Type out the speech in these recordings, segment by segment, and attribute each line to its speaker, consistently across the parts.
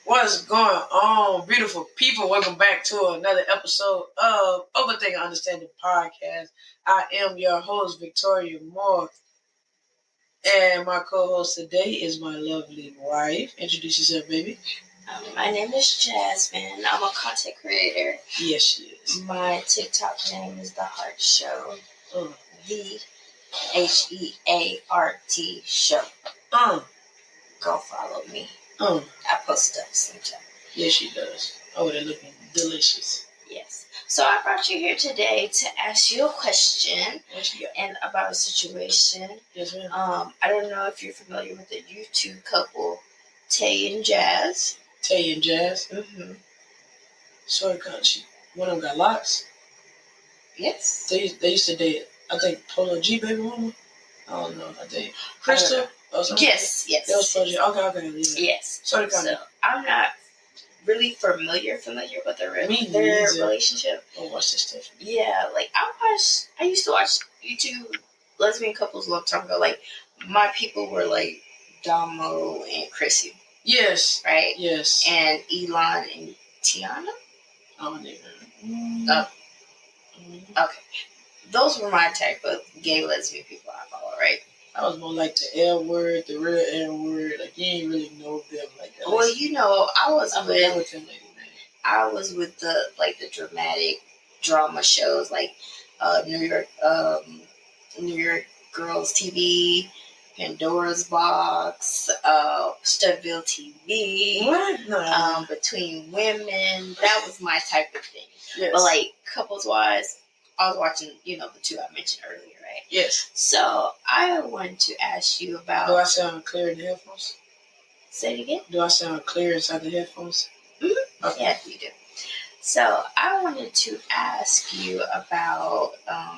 Speaker 1: What's going on, beautiful people? Welcome back to another episode of Overthinking Understanding Podcast. I am your host, Victoria Moore, and my co-host today is my lovely wife. Introduce yourself, baby.
Speaker 2: My name is Jasmine. I'm a content creator.
Speaker 1: Yes, she is.
Speaker 2: My TikTok name is The Heart Show. The HEART Show. Go follow me. I post stuff sometimes.
Speaker 1: Yes, she does. Oh, they're looking delicious.
Speaker 2: Yes. So I brought you here today to ask you a question and about a situation.
Speaker 1: Yes, ma'am.
Speaker 2: I don't know if you're familiar with the YouTube couple Tay and Jazz.
Speaker 1: Tay and Jazz?
Speaker 2: Mm-hmm.
Speaker 1: Sorry, she one of them got locks?
Speaker 2: Yes.
Speaker 1: They used to date, I think, Polo G, baby mama? I don't know. I think Crystal?
Speaker 2: Yes.
Speaker 1: That was Polo G. Okay. Yeah.
Speaker 2: Yes.
Speaker 1: So
Speaker 2: I'm not really familiar with their relationship.
Speaker 1: I'll watch this stuff.
Speaker 2: Yeah, like I used to watch YouTube lesbian couples a long time ago. Like my people were like Damo and Chrissy.
Speaker 1: Yes.
Speaker 2: Right?
Speaker 1: Yes.
Speaker 2: And Elon and Tiana? Okay. Those were my type of gay lesbian people I follow, right?
Speaker 1: I was more like the L word, the real L word. Like, you ain't really know them like that.
Speaker 2: Well, I was with the dramatic drama shows like New York Girls TV, Pandora's Box, Studville TV.
Speaker 1: What? No.
Speaker 2: Between Women. That was my type of thing.
Speaker 1: Yes.
Speaker 2: But like couples wise, I was watching, the two I mentioned earlier, right?
Speaker 1: Yes.
Speaker 2: So I wanted to ask you about.
Speaker 1: Do I sound clear in the headphones?
Speaker 2: Say it again.
Speaker 1: Do I sound clear inside the headphones?
Speaker 2: Mm-hmm. Okay. Yeah, you do. So I wanted to ask you about,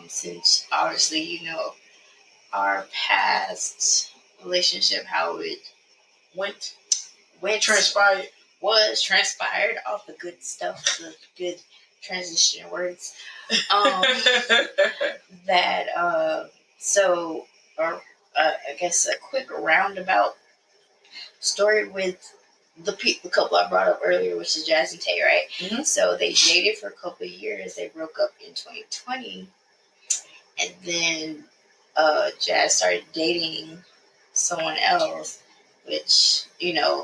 Speaker 2: since obviously our past relationship, how it went transpired off the good stuff, the good transition words. I guess a quick roundabout story with the couple I brought up earlier, which is Jazz and Tay, right?
Speaker 1: Mm-hmm.
Speaker 2: So they dated for a couple of years. They broke up in 2020, and then Jazz started dating someone else, which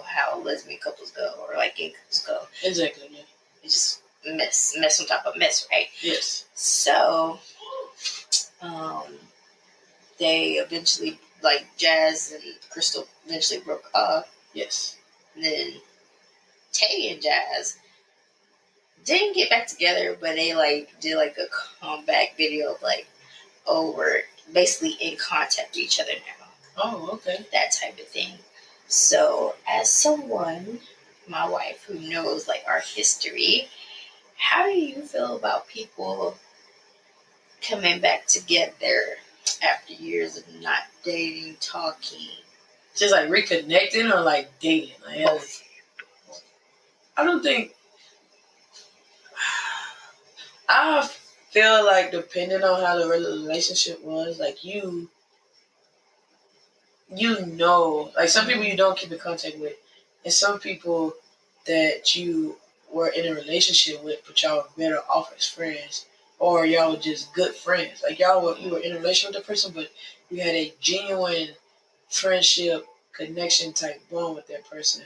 Speaker 2: how lesbian couples go or like gay couples go.
Speaker 1: Exactly. Yeah.
Speaker 2: It's just mess on top of mess, right?
Speaker 1: Yes.
Speaker 2: So, they eventually, like Jazz and Crystal, eventually broke up.
Speaker 1: Yes.
Speaker 2: And then Tay and Jazz didn't get back together, but they did a comeback video of we're basically in contact with each other now.
Speaker 1: Oh, okay.
Speaker 2: That type of thing. So as someone, my wife, who knows our history, how do you feel about people coming back together after years of not dating, talking?
Speaker 1: Just reconnecting or dating?
Speaker 2: Both.
Speaker 1: I don't think. I feel depending on how the relationship was, some people you don't keep in contact with, and some people that you were in a relationship with, but y'all were better off as friends, or y'all were just good friends. You were in a relationship with the person, but you had a genuine friendship, connection type bond with that person.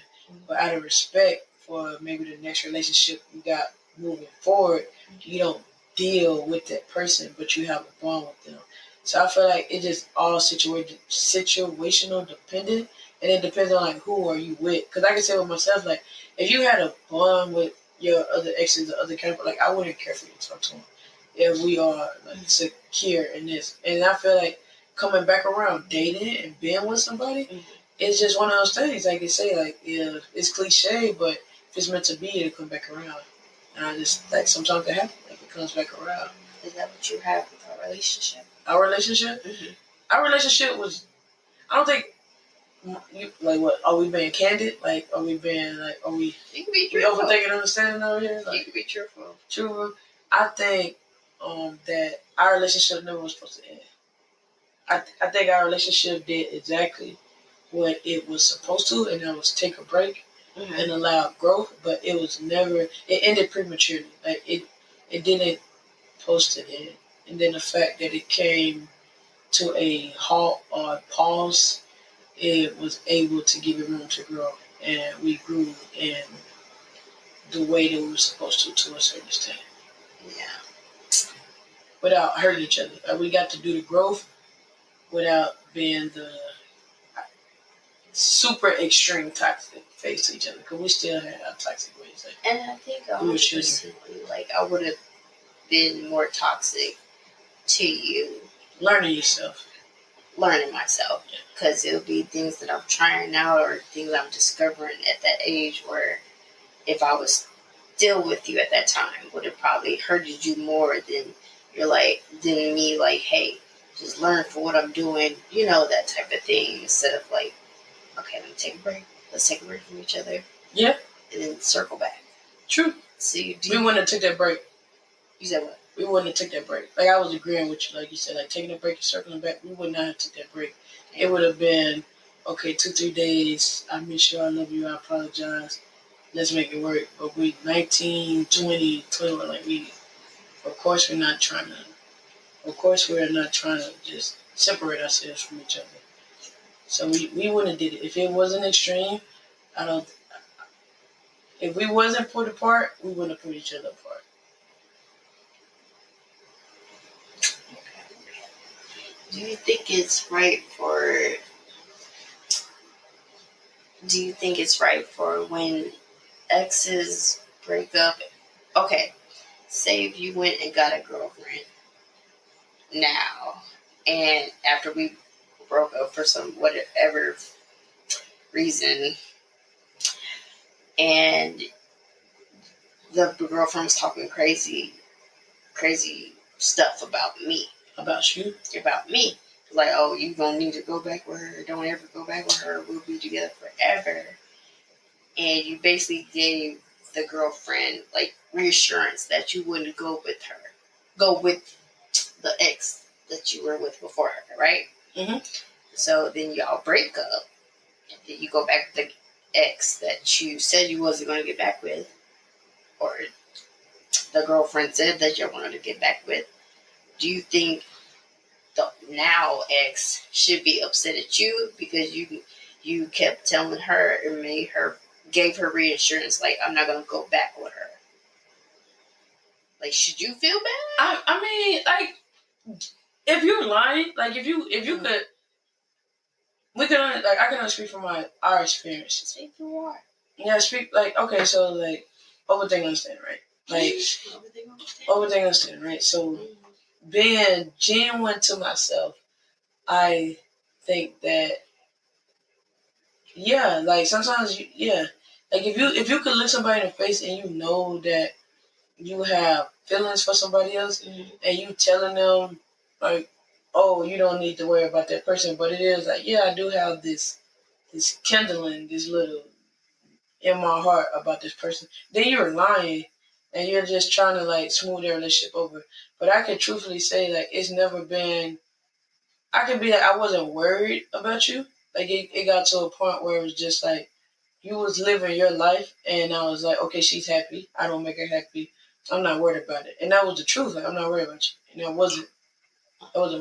Speaker 1: But out of respect for maybe the next relationship you got moving forward, you don't deal with that person, but you have a bond with them. So I feel like it just all situational dependent, and it depends on who are you with. Because I can say with myself, if you had a bond with your other exes or other people, I wouldn't care for you to talk to them if we are secure in this. And I feel like coming back around, dating and being with somebody, it's just one of those things. Like you say, it's cliche, but if it's meant to be, it'll come back around. And I just sometimes it happens. It comes back around.
Speaker 2: Is that what you have with our relationship?
Speaker 1: Our relationship? Mm-hmm. Our relationship was, I don't think, what, are we being candid? Are we being, are we...
Speaker 2: You can be truthful.
Speaker 1: We overthinking understanding over here?
Speaker 2: You can be truthful.
Speaker 1: Truthful. I think that our relationship never was supposed to end. I think our relationship did exactly what it was supposed to, and that was take a break and allowed growth, but it was never. It ended prematurely. Like it didn't post it in, and then the fact that it came to a halt or a pause, it was able to give it room to grow, and we grew in the way that we were supposed to a certain extent.
Speaker 2: Yeah.
Speaker 1: Without hurting each other. Like we got to do the growth without being the super extreme toxic face to each other, because we still had our toxic ways. Like,
Speaker 2: and I think 100%, like I would have been more toxic to you.
Speaker 1: Learning yourself.
Speaker 2: Learning myself. Because it'll be things that I'm trying out or things I'm discovering at that age where if I was still with you at that time would have probably hurted you more than than me, like, hey, just learn for what I'm doing, that type of thing, instead of like, okay, let me take a break. Let's take a break from each other.
Speaker 1: Yeah.
Speaker 2: And then circle back.
Speaker 1: True.
Speaker 2: So
Speaker 1: we wouldn't have took that break.
Speaker 2: You said what?
Speaker 1: We wouldn't have took that break. Like I was agreeing with you, like you said, like taking a break and circling back, we would not have took that break. Yeah. It would have been, okay, 2-3 days, I miss you, I love you, I apologize. Let's make it work. But we 19, 20, 21, like of course we're not trying to just separate ourselves from each other. So we wouldn't have did it. If it wasn't extreme, if we wasn't put apart, we wouldn't have put each other apart.
Speaker 2: Do you think it's right for when exes break up? Okay, say if you went and got a girlfriend now, and after we broke up for some whatever reason, and the girlfriend was talking crazy stuff about me.
Speaker 1: About you?
Speaker 2: About me. Like, oh, you gonna need to go back with her. Don't ever go back with her. We'll be together forever. And you basically gave the girlfriend, like, reassurance that you wouldn't go with her. Go with the ex that you were with before her, right?
Speaker 1: Mm-hmm.
Speaker 2: So then y'all break up. And then you go back with the ex that you said you wasn't going to get back with. Or the girlfriend said that you wanted to get back with. Do you think the now ex should be upset at you because you kept telling her and gave her reassurance, like, I'm not gonna go back with her? Like, should you feel bad?
Speaker 1: I mean, like, if you're lying, like, if you could, we can only, like, I can only speak from our experience.
Speaker 2: Speak for what?
Speaker 1: Yeah, like, okay, so, like, overthink understand, right? Like, overthink understand, right? So, being genuine to myself, I think that, yeah, like, sometimes, like, if you could look somebody in the face and you know that you have feelings for somebody else, and you telling them, like, oh, you don't need to worry about that person, but it is like, yeah, I do have this kindling, this little in my heart about this person, then you're lying and you're just trying to, like, smooth their relationship over. But I can truthfully say, like, it's never been, I can be like, I wasn't worried about you. Like, it got to a point where it was just like, you was living your life, and I was like, okay, she's happy. I don't make her happy. I'm not worried about it. And that was the truth. Like, I'm not worried about you. And I wasn't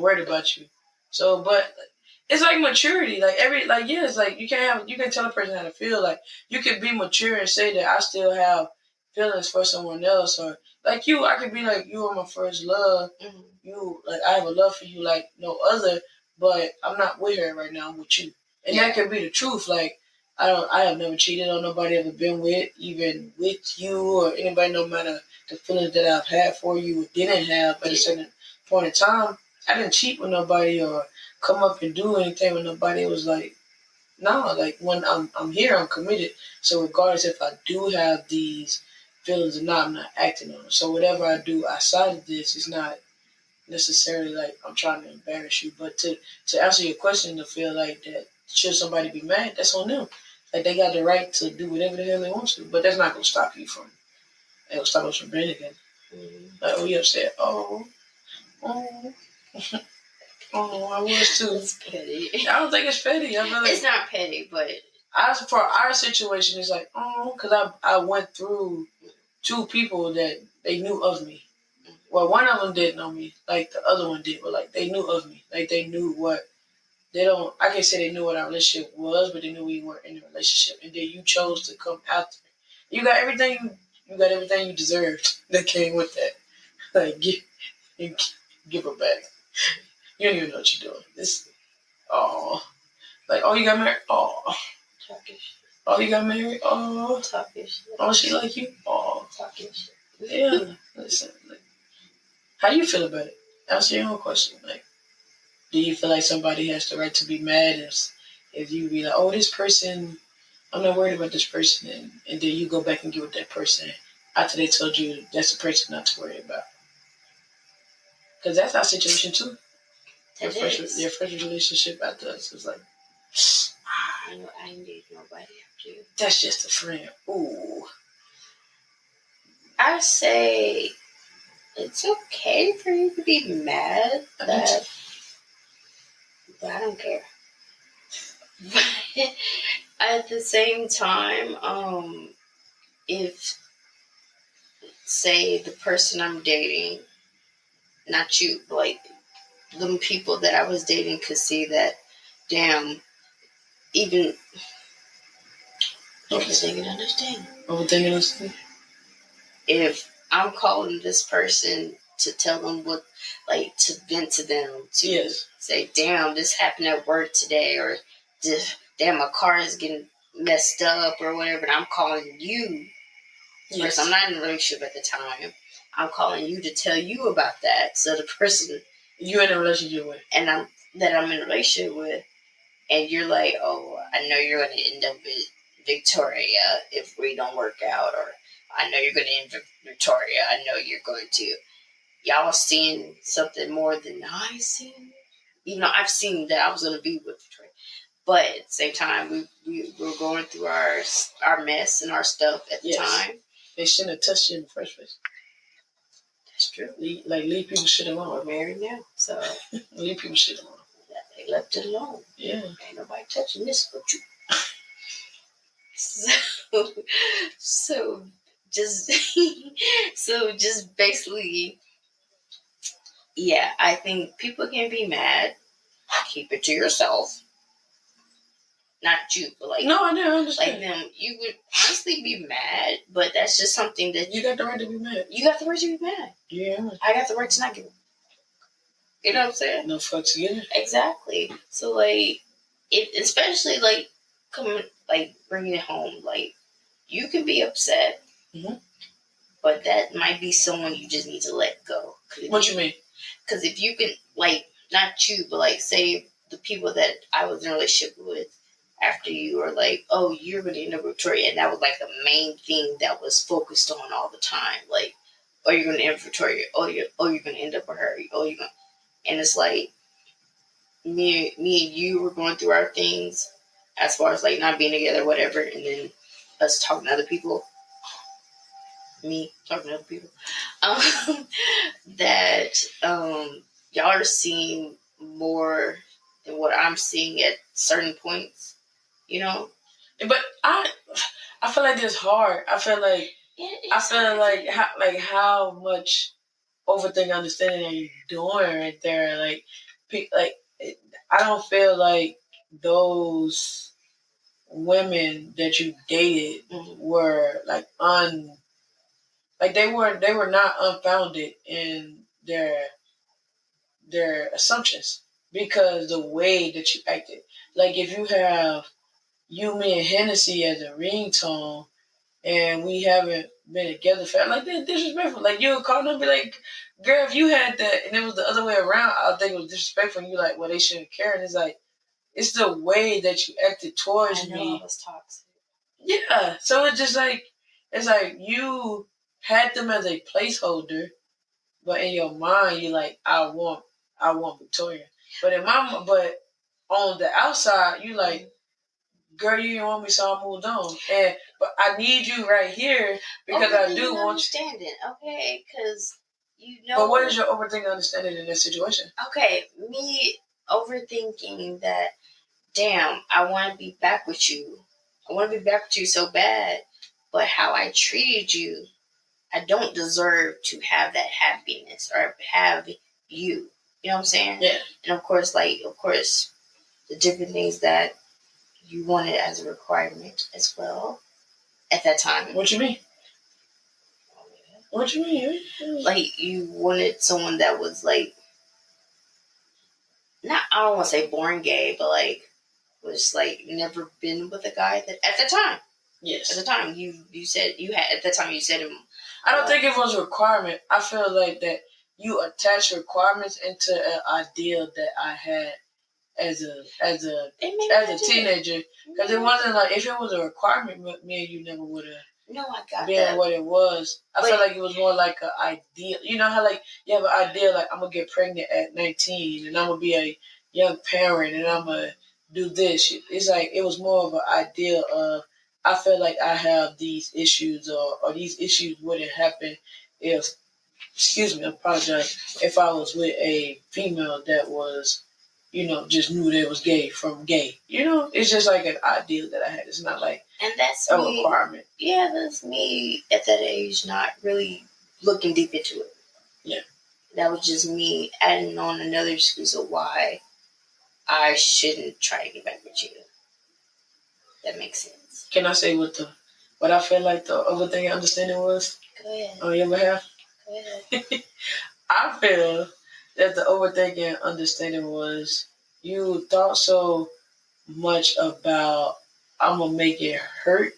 Speaker 1: worried about you. So, but it's like maturity. Like, yeah, it's like you can tell a person how to feel. Like, you can be mature and say that I still have feelings for someone else, or like you, I could be like, you are my first love.
Speaker 2: Mm-hmm.
Speaker 1: You, like, I have a love for you like no other, but I'm not with her right now. I'm with you. And that can be the truth. Like, I have never cheated on nobody I've ever been with, even with you or anybody, no matter the feelings that I've had for you or didn't have at a certain point in time. I didn't cheat with nobody or come up and do anything with nobody. It was like, no, like, when I'm here, I'm committed. So regardless if I do have these feelings or not, I'm not acting on them. So whatever I do outside of this is not necessarily like I'm trying to embarrass you. But to answer your question, to feel like that, should somebody be mad, that's on them. Like, they got the right to do whatever the hell they want to, but that's not gonna stop you from. It'll stop us from being together. Like, oh, you upset? Oh, oh, oh, I was too.
Speaker 2: It's petty.
Speaker 1: I don't think it's petty.
Speaker 2: It's not petty, but
Speaker 1: As for our situation, it's like, oh, because I went through two people that they knew of me. Well, one of them didn't know me, like the other one did, but like they knew of me, like they knew what they don't. I can't say they knew what our relationship was, but they knew we weren't in a relationship, and then you chose to come after me. You got everything. You got everything you deserved that came with that. Like give her back. You don't even know what you're doing. This, oh, like oh, you got married. Oh,
Speaker 2: talking shit.
Speaker 1: Oh, you got married. Oh,
Speaker 2: Talking shit.
Speaker 1: Oh, she like you. Oh,
Speaker 2: talking shit.
Speaker 1: Yeah. Listen, like, how you feel about it? Answer your own question. Like, do you feel like somebody has the right to be mad if you be like, oh, this person, I'm not worried about this person, and then you go back and get with that person after they told you that's the person not to worry about? Because that's our situation too. Your first relationship after us was like,
Speaker 2: I need nobody after you.
Speaker 1: That's just a friend. Ooh.
Speaker 2: I say it's okay for you to be mad, but I don't care. But at the same time, if, say, the person I'm dating, not you, but like the people that I was dating could see that, damn, even overthinking, understand. If I'm calling this person to tell them what, like, to vent to them, to say, damn, this happened at work today, or damn, my car is getting messed up, or whatever, and I'm calling you. Yes. I'm not in a relationship at the time. I'm calling you to tell you about that. So the person
Speaker 1: you're in a relationship with,
Speaker 2: and I'm in a relationship with, and you're like, oh, I know you're going to end up with Victoria if we don't work out, or I know you're going to end with Victoria. I know you're going to. Y'all seen something more than I seen. Even though I've seen that I was going to be with Victoria, but at the same time, we were going through our mess and our stuff at the time.
Speaker 1: They shouldn't have touched you in the first place.
Speaker 2: That's true.
Speaker 1: Leave people shit alone.
Speaker 2: We're married now, so
Speaker 1: leave people shit alone.
Speaker 2: They left it alone.
Speaker 1: Yeah.
Speaker 2: Ain't nobody touching this but you. So just basically, yeah, I think people can be mad. Keep it to yourself. Not you, but like,
Speaker 1: no, I don't understand.
Speaker 2: Like them, you would honestly be mad, but that's just something that
Speaker 1: you got the right to be mad.
Speaker 2: You got the right to be mad.
Speaker 1: Yeah.
Speaker 2: I got the right to not give. You know what I'm saying?
Speaker 1: No fucks given.
Speaker 2: Exactly. So like, especially like coming, like bringing it home, like you can be upset, but that might be someone you just need to let go.
Speaker 1: What you mean?
Speaker 2: Because if you can, like, not you, but like, say the people that I was in a relationship with after you were like, oh, you're going to end up with Victoria, and that was like the main thing that was focused on all the time, like, oh, you're going to end up with Victoria, you're going to end up with her, and it's like me and you were going through our things as far as like not being together, whatever, and then us talking to other people. Me talking to other people. That y'all are seeing more than what I'm seeing at certain points, you know.
Speaker 1: But I feel like it's hard. I feel like how much overthinking understanding are you doing right there? Like I don't feel like those women that you dated were like they were not unfounded in their assumptions, because the way that you acted. Like if you have me and Hennessy as a ringtone and we haven't been together for like that's disrespectful. Like you would call them and be like, girl, if you had that and it was the other way around, I think it was disrespectful, and you like, well, they shouldn't care. And it's like, it's the way that you acted towards me.
Speaker 2: I was toxic.
Speaker 1: Yeah. So it's just like, it's like you had them as a placeholder, but in your mind you're like, I want Victoria. But but on the outside you like, girl, you didn't want me, so I moved on. But I need you right here because I do want you.
Speaker 2: Understanding, okay? Because
Speaker 1: But what is your overthinking understanding in this situation?
Speaker 2: Okay, me overthinking that. Damn, I want to be back with you, I want to be back with you so bad, but how I treated you, I don't deserve to have that happiness or have you. You know what I'm saying?
Speaker 1: Yeah.
Speaker 2: And of course, the different things that you wanted as a requirement as well at that time.
Speaker 1: What you mean? What you mean?
Speaker 2: Like, you wanted someone that was like, not, I don't want to say born gay, but like, was like never been with a guy that at the time.
Speaker 1: Yes.
Speaker 2: At the time, you said you had at the time you said him.
Speaker 1: I don't think it was a requirement. I feel like that you attach requirements into an ideal that I had as a teenager, because it wasn't like, if it was a requirement, me and you never would have.
Speaker 2: No, I got
Speaker 1: being
Speaker 2: that.
Speaker 1: what it was. I feel like it was more like an ideal. You know how like you have an idea like, I'm gonna get pregnant at 19 and I'm gonna be a young parent and I'm gonna do this. It's like it was more of an ideal of, I feel like I have these issues, or these issues wouldn't happen if, excuse me, I apologize, if I was with a female that was, just knew that it was gay from gay. It's just like an ideal that I had. It's not like
Speaker 2: and that's
Speaker 1: a
Speaker 2: me,
Speaker 1: requirement.
Speaker 2: Yeah, that's me at that age, not really looking deep into it.
Speaker 1: Yeah.
Speaker 2: That was just me adding on another excuse of why I shouldn't try to get back with you. That makes sense.
Speaker 1: Can I say what I feel like the overthinking understanding was?
Speaker 2: Go ahead.
Speaker 1: On your behalf?
Speaker 2: Go ahead.
Speaker 1: I feel that the overthinking understanding was, you thought so much about, I'm gonna make it hurt.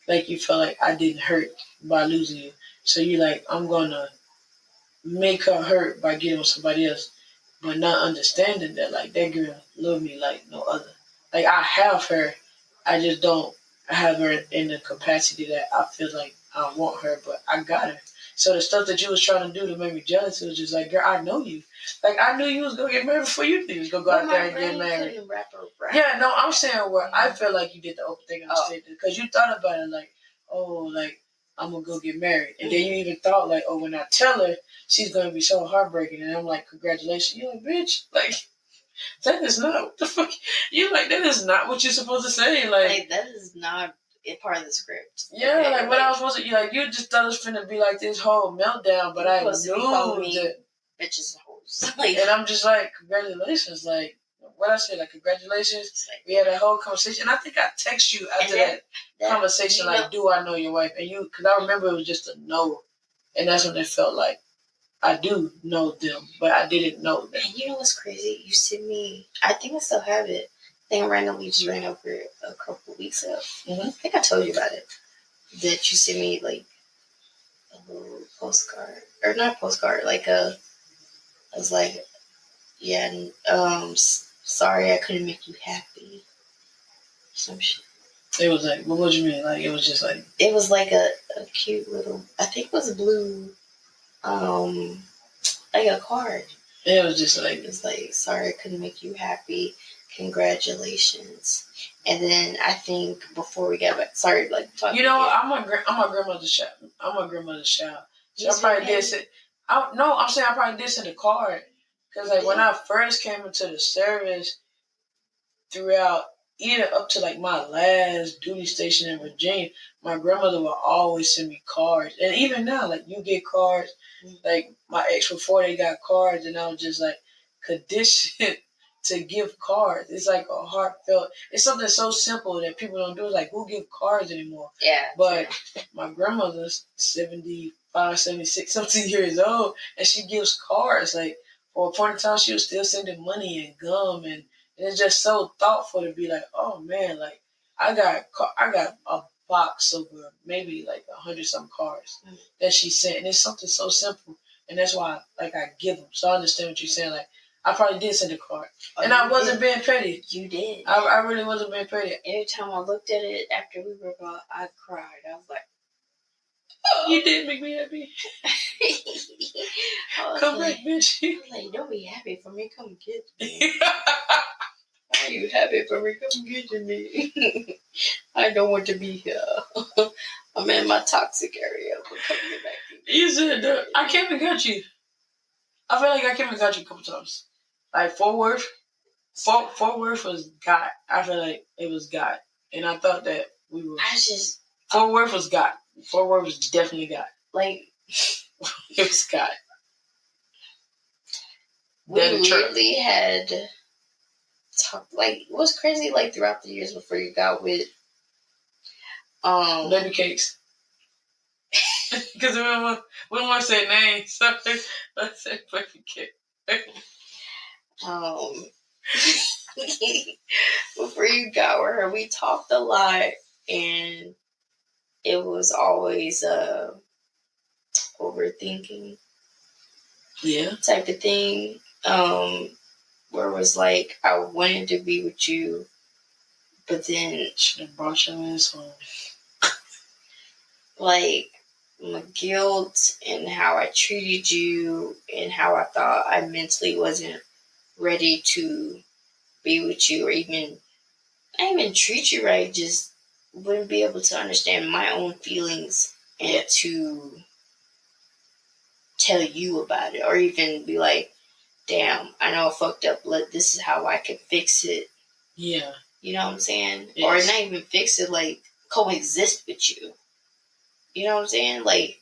Speaker 1: Like, you felt like I didn't hurt by losing you. So you like, I'm gonna make her hurt by getting with somebody else. But not understanding that, like, that girl loved me like no other. Like, I have her, I just don't have her in the capacity that I feel like I want her, but I got her. So the stuff that you was trying to do to make me jealous, it was just like, girl, I know you. Like, I knew you was going to get married before you knew you was going to go out there and get married. Yeah, no, I'm saying where I feel like you did the open thing. Because you thought about it like, oh, like, I'm going to go get married. And then you even thought like, oh, when I tell her, she's going to be so heartbreaking. And I'm like, congratulations. You're like, bitch, like, that is not what the fuck. You like, that is not what you're supposed to say. Like
Speaker 2: that is not a part of the script.
Speaker 1: Yeah, okay, like what I was supposed to, like, you just thought it was finna be like this whole meltdown, but I knew that
Speaker 2: bitches and hoes.
Speaker 1: And I'm just like, congratulations. Like, what I said, like, congratulations. We had a whole conversation. And I think I text you after that conversation, like, do I know your wife? And you, because I remember it was just a no. And that's when it felt like, I do know them, but I didn't know them.
Speaker 2: And you know what's crazy? You sent me, I think I still have it. I think I randomly just ran over a couple of weeks ago.
Speaker 1: Mm-hmm.
Speaker 2: I think I told you about it. That you sent me, like, a little postcard. Or not postcard, like I was like, yeah, sorry I couldn't make you happy. Some shit.
Speaker 1: It was like, what do you mean? Like, it was just like...
Speaker 2: It was like a cute little, I think it was a blue, like a card.
Speaker 1: It was just like...
Speaker 2: It's like, sorry I couldn't make you happy. Congratulations. And then I think before we got back, sorry, like, talking.
Speaker 1: You know what? I'm my grandmother's child. I'm my grandmother's child. So I probably did send... I'm saying I probably did send a card. Because, like, when I first came into the service, throughout, even up to, like, my last duty station in Virginia, my grandmother would always send me cards. And even now, like, you get cards. Like, my ex before, they got cards, and I was just, like, conditioned to give cards. It's like a heartfelt... It's something so simple that people don't do. It's like, who give cards anymore?
Speaker 2: Yeah.
Speaker 1: But my grandmother's 75, 76, something years old, and she gives cards. Like, for a point in time, she was still sending money and gum, and it's just so thoughtful to be like, oh man, like, I got a box of maybe like 100-some cards that she sent, and it's something so simple, and that's why I give them. So I understand what you're saying. Like, I probably did send a card, and I wasn't being petty.
Speaker 2: You did.
Speaker 1: I really wasn't being petty.
Speaker 2: Every time I looked at it after we were gone, I cried. I was like,
Speaker 1: you did make me happy. Come back, bitch.
Speaker 2: I was like, don't be happy for me. Come get me. Are you happy for me? Come get me. I don't want to be here. I'm in my toxic area. But come get back.
Speaker 1: You said that. I came and got you. I feel like I came and got you a couple times. Like, Fort Worth was God. I feel like it was God. And I thought that We were.
Speaker 2: I just
Speaker 1: Fort Worth was got. Fort Worth was definitely got.
Speaker 2: Like
Speaker 1: it was got.
Speaker 2: We literally had talked, like, it was crazy, like, throughout the years before you got with
Speaker 1: baby cakes. Because we don't want to say names, so let's say baby cake.
Speaker 2: Before you got with her, we talked a lot, and it was always overthinking, type of thing. Where it was like, I wanted to be with you, but then
Speaker 1: should have brought your ass home.
Speaker 2: Like, my guilt and how I treated you and how I thought I mentally wasn't ready to be with you, or even treat you right, just wouldn't be able to understand my own feelings and to tell you about it, or even be like, damn, I know I fucked up, this is how I could fix it.
Speaker 1: Yeah.
Speaker 2: You know what I'm saying? Yes. Or not even fix it, like, coexist with you. You know what I'm saying? Like,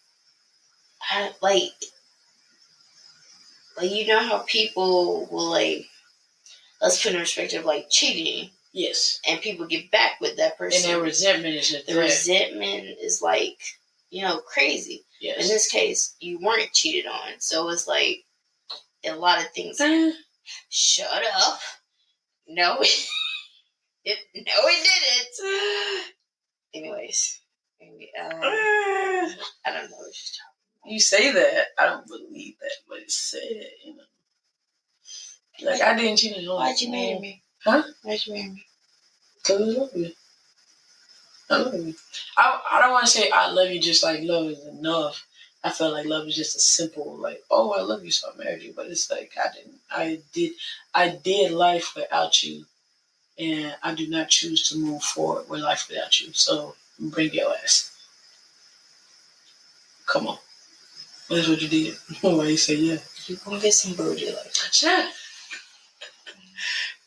Speaker 2: you know how people will, like, let's put in perspective, like, cheating.
Speaker 1: Yes.
Speaker 2: And people get back with that person.
Speaker 1: And their resentment is just
Speaker 2: resentment is, like, crazy. Yes. In this case, you weren't cheated on. So it's like a lot of things. Shut up. No, it didn't. Anyways. I don't know what she's talking about. You say that. I don't believe that, but it's said, Like, I didn't cheat on you. Why'd you marry me? Huh? Why'd you marry me? Because I love you. I love you. I don't want to say I love you just like love is enough. I felt like love is just a simple, like, oh, I love you, so I married you. But it's like, I did life without you, and I do not choose to move forward with life without you. So bring your ass. Come on. That's what you did. Why you say yeah? You gonna get some booty, like, shit.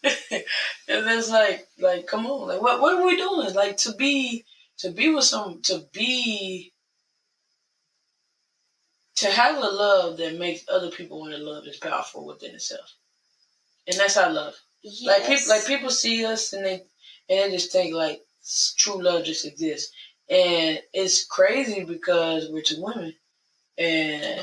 Speaker 2: And it's like, come on, like, what are we doing? Like, to be with some, to have a love that makes other people want to love is powerful within itself, and that's our love. Yes. Like people see us and they just think like true love just exists, and it's crazy because we're two women, and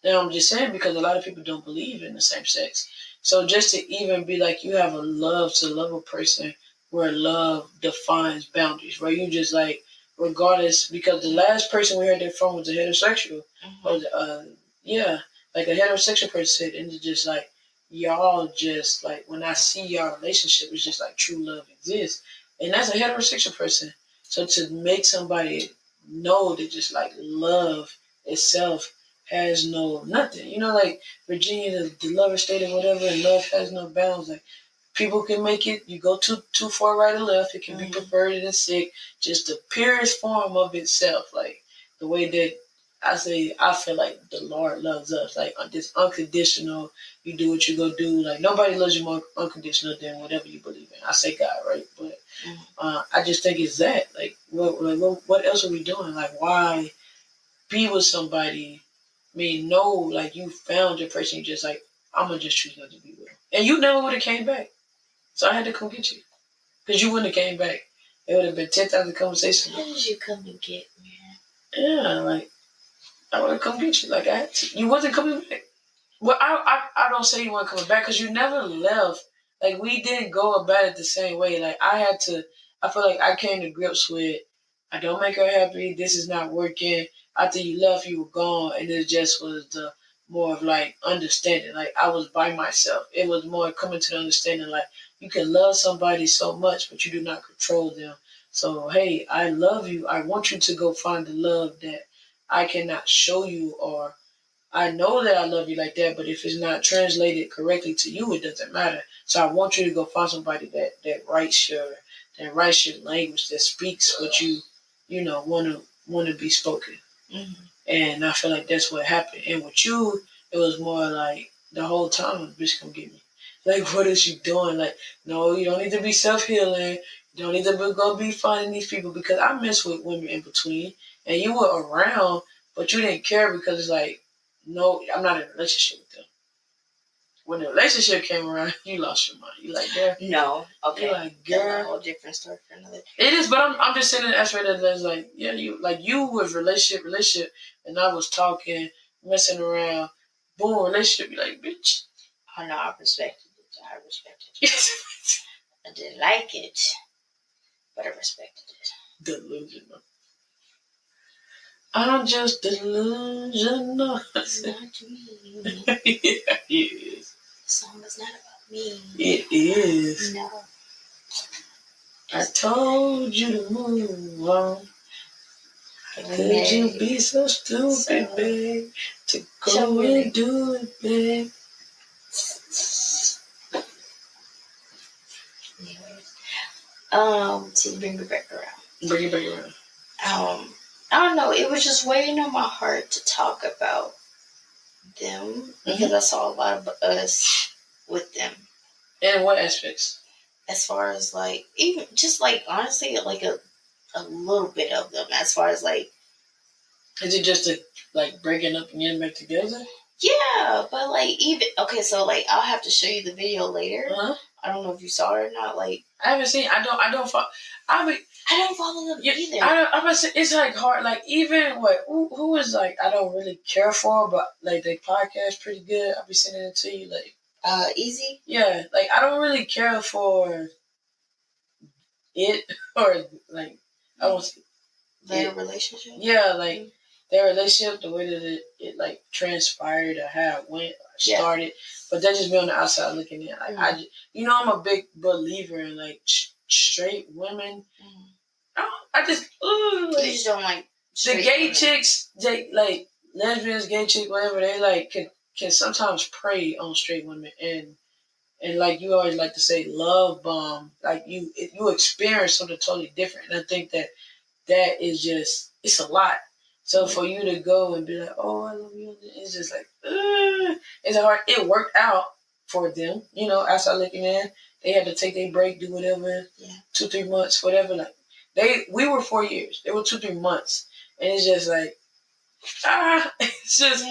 Speaker 2: I'm just saying because a lot of people don't believe in the same sex. So just to even be like you have a love to love a person where love defines boundaries, where you just like regardless, because the last person we heard that from was a heterosexual, or like a heterosexual person said, and it's just like y'all just like when I see y'all relationship, it's just like true love exists, and that's a heterosexual person. So to make somebody know that just like love itself has no nothing, like Virginia, the lover state or whatever, and love has no bounds. Like people can make it, you go too far right or left, it can be perverted and sick, just the purest form of itself. Like the way that I feel like the Lord loves us, like this unconditional, you do what you go do. Like nobody loves you more unconditional than whatever you believe in. I say God, right? But I just think it's that. Like what else are we doing? Like why be with somebody? No, like you found your person, you just like, I'm gonna just choose not to be with him. And you never would have came back. So I had to come get you. Because you wouldn't have came back. It would have been 10,000 conversations. How did you come and get me? Yeah, like, I would have come get you. Like, I had to. You wasn't coming back. Well, I don't say you weren't coming back because you never left. Like, we didn't go about it the same way. Like, I feel like I came to grips with, I don't make her happy. This is not working. After you left, you were gone. And it just was the more of like understanding. Like, I was by myself. It was more coming to the understanding, like, you can love somebody so much, but you do not control them. So, hey, I love you. I want you to go find the love that I cannot show you, or I know that I love you like that, but if it's not translated correctly to you, it doesn't matter. So I want you to go find somebody that writes your language, that speaks what you want to be spoken. Mm-hmm. And I feel like that's what happened. And with you, it was more like the whole time, bitch, come get me. Like, what is she doing? Like, no, you don't need to be self-healing.
Speaker 1: Don't even go be finding these people because I mess with women in between, and you were around, but you didn't care because it's like, no, I'm not in a relationship with them. When the relationship came around, you lost your mind. You like, girl.
Speaker 2: No, okay.
Speaker 1: You like, girl.
Speaker 2: That's a whole different story for another day.
Speaker 1: It is, but I'm just saying that's right. That's like, yeah, you was relationship, and I was talking, messing around, boom, relationship. You like, bitch.
Speaker 2: Oh no, I respected it. I didn't like it, but I respected it.
Speaker 1: Delusional. I'm just delusional.
Speaker 2: It's not me.
Speaker 1: Yeah, it is.
Speaker 2: The song is not about me.
Speaker 1: It is.
Speaker 2: No.
Speaker 1: I told you to move on. Could you be so stupid, babe, to go and do it, babe?
Speaker 2: To bring it back around.
Speaker 1: Bring it back around.
Speaker 2: I don't know. It was just weighing on my heart to talk about them because I saw a lot of us with them.
Speaker 1: And what aspects?
Speaker 2: As far as like, even just like honestly, like a little bit of them. As far as like,
Speaker 1: is it just like breaking up and getting back together?
Speaker 2: Yeah, but like even okay, so like I'll have to show you the video later.
Speaker 1: Uh-huh.
Speaker 2: I don't know if you saw it or not. Like
Speaker 1: I haven't seen. I don't follow. I
Speaker 2: don't follow them either.
Speaker 1: I'm gonna say it's like hard. Like even who is like I don't really care for, but like they podcast pretty good. I'll be sending it to you like
Speaker 2: Easy.
Speaker 1: Yeah, like I don't really care for it or like I don't see
Speaker 2: their relationship.
Speaker 1: Yeah, like their relationship, the way that it like transpired or how it went or started. But that's just me on the outside looking in. Like I'm a big believer in like straight women. I just
Speaker 2: you just don't like
Speaker 1: the gay chicks. They like lesbians, gay chicks, whatever. They like can sometimes prey on straight women and like you always like to say, love bomb. Like you experience something totally different. And I think that is just it's a lot. So for you to go and be like, oh, I love you, it's just like, it's hard. It worked out for them, outside looking in. They had to take their break, do whatever, 2-3 months, whatever. Like we were 4 years. They were 2-3 months, and it's just like, it's just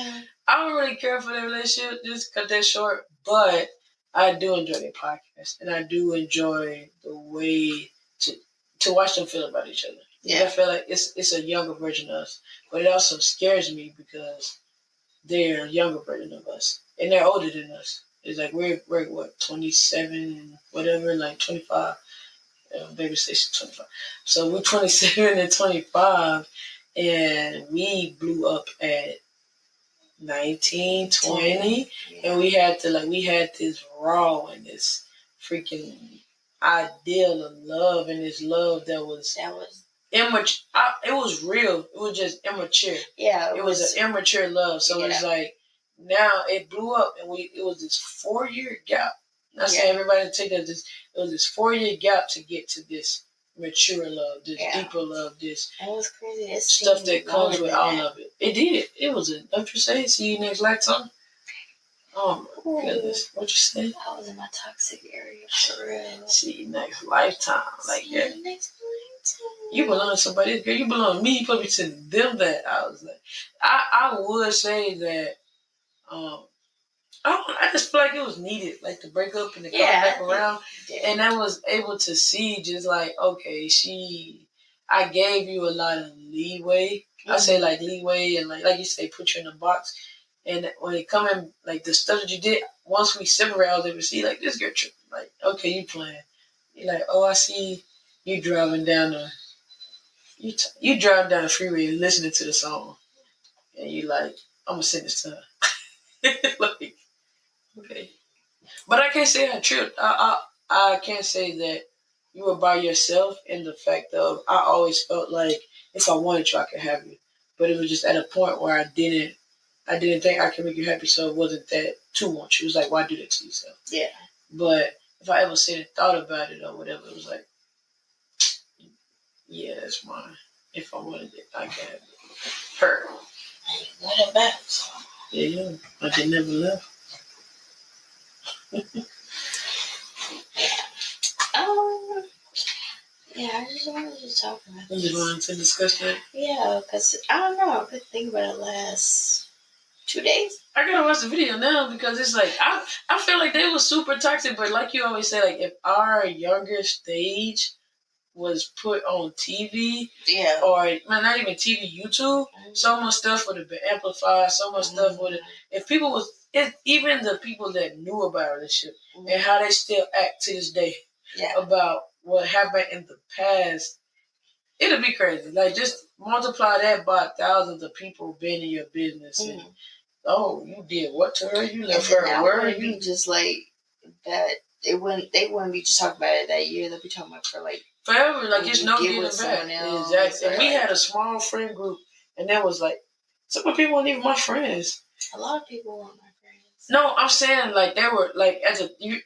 Speaker 1: I don't really care for their relationship. Just cut that short, but I do enjoy their podcast, and I do enjoy the way to watch them feel about each other. Yeah, I feel like it's a younger version of us, but it also scares me because they're a younger version of us, and they're older than us. It's like we're what 27 and whatever, like 25. Baby station 25. So we're 27 and 25, and we blew up at 19, 20, and we had this raw and this freaking ideal of love, and this love that was immature. It was real. It was just immature. Yeah, it was an immature love. So it's like now it blew up, and it was this 4-year gap. I'm not saying everybody take that. It was this 4-year gap to get to this mature love, this deeper love, this
Speaker 2: it was crazy.
Speaker 1: Stuff that comes with all of it. It did. It was a. Don't you say? See you next lifetime. Oh my goodness! What you say?
Speaker 2: I was in my toxic area for real.
Speaker 1: See you next lifetime, like
Speaker 2: see you next lifetime.
Speaker 1: You belong to somebody, girl. You belong to me. You supposed to be telling them that. I was like, I would say that. I just feel like it was needed, like to break up and to come back around, and I was able to see just like, okay, I gave you a lot of leeway. I say like leeway and like you say, put you in a box. And when it come in, like the stuff that you did, once we separate, I was able to see like this girl tripping. Like, okay, you playing. You're like, oh, I see you driving down you drive down the freeway listening to the song, and you like, I'm gonna send this to her. Like, okay, but I can't say I tripped. I can't say that you were by yourself. In the fact of, I always felt like if I wanted you, I could have you, but it was just at a point where I didn't think I could make you happy, so it wasn't that to want you. It was like, why do that to yourself? Yeah. But if I ever said and thought about it or whatever, it was like, yeah, that's mine. If I wanted it, I could have it. Her.
Speaker 2: What about?
Speaker 1: Yeah, like they never left.
Speaker 2: Yeah, I just wanted to talk about
Speaker 1: this. You just wanted to discuss that?
Speaker 2: Yeah, because I don't know. I could think about it last 2 days.
Speaker 1: I gotta watch the video now because it's like I feel like they were super toxic, but like you always say, like if our younger stage was put on TV, or not even TV, YouTube, so much stuff would have been amplified. So much stuff would have. If people was, even the people that knew about relationship and how they still act to this day about what happened in the past, it'll be crazy. Like just multiply that by thousands of people being in your business. And, oh, you did what to her? You left her a word?
Speaker 2: You just like that. They wouldn't be just talking about it that year. They'll be talking about for like
Speaker 1: forever. Like it's no getting back. Exactly. And we had a small friend group, and that was like some of the people weren't even my friends.
Speaker 2: A lot of people weren't my friends.
Speaker 1: No, I'm saying like they were like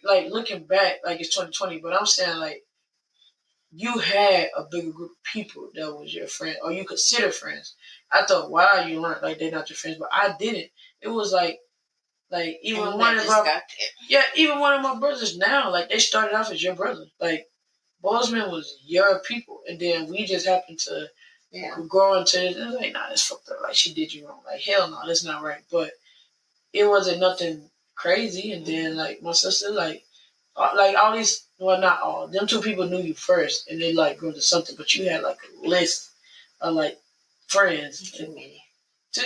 Speaker 1: like looking back, like it's 2020. But I'm saying like you had a bigger group of people that was your friend, or you consider friends. I thought, wow, you weren't like they're not your friends, but I didn't. It was like even one of our even one of my brothers now, like they started off as your brother. Like Bozeman was your people, and then we just happened to grow into it. And like, nah, that's fucked up. Like she did you wrong. Like hell no, that's not right. But it wasn't nothing crazy. And then like my sister, like all these, well, not all, them two people knew you first, and they like grew into something. But you had like a list of like friends.
Speaker 2: Too many.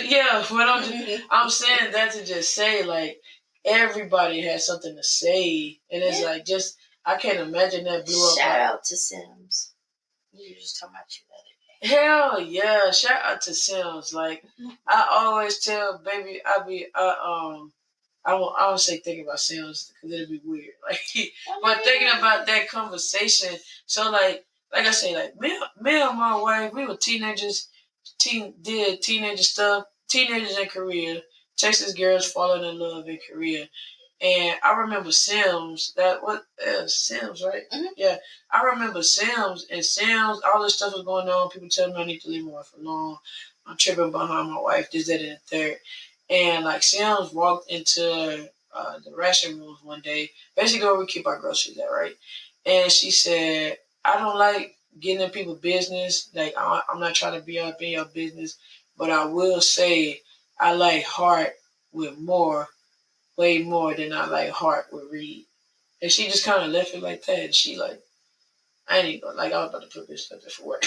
Speaker 1: Yeah, but I'm saying that to just say like everybody has something to say, and it's like just I can't imagine that blew up.
Speaker 2: Shout out to Sims. You were just talking about you the other day.
Speaker 1: Hell yeah! Shout out to Sims. Like I always tell baby, I won't say thinking about Sims because it'll be weird. Like, but thinking about that conversation. So like I say, like me and my wife, we were teenagers. Did teenager stuff. Teenagers in Korea. Texas girls falling in love in Korea. And I remember Sims. Sims, right? Mm-hmm. Yeah, I remember Sims. And Sims, all this stuff was going on. People telling me I need to leave my wife alone. I'm tripping behind my wife. This, that, and the third. And like Sims walked into the ration rooms one day, basically where we keep our groceries at, right? And she said, "I don't like getting in people's business. Like I'm not trying to be up in your business, but I will say I like heart with way more than I like heart with Reed." And she just kind of left it like that. And she like, I ain't even like I was about to put this stuff for work.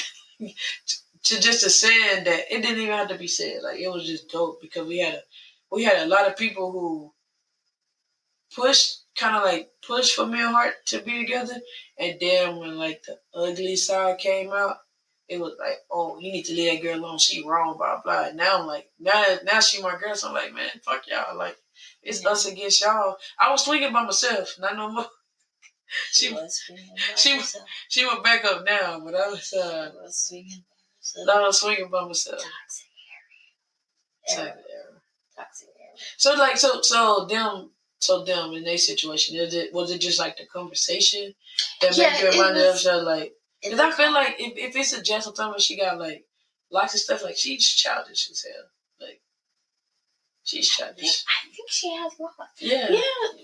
Speaker 1: to say that it didn't even have to be said. Like it was just dope because we had a lot of people who push for me and Heart to be together, and then when like the ugly side came out, it was like, oh, you need to leave that girl alone. She wrong, blah blah. And now I'm like, now she my girl. So I'm like, man, fuck y'all. Like it's us against y'all. I was swinging by myself, not no more. She went back up now, but I was swinging by myself. I was swinging by myself. Toxic era. So like so them in their situation, was it just like the conversation that made you remind of like? Because I feel like if it's a Jess, sometimes she got like lots of stuff, like she's childish as hell. Like she's childish.
Speaker 2: I think she has lots.
Speaker 1: Yeah,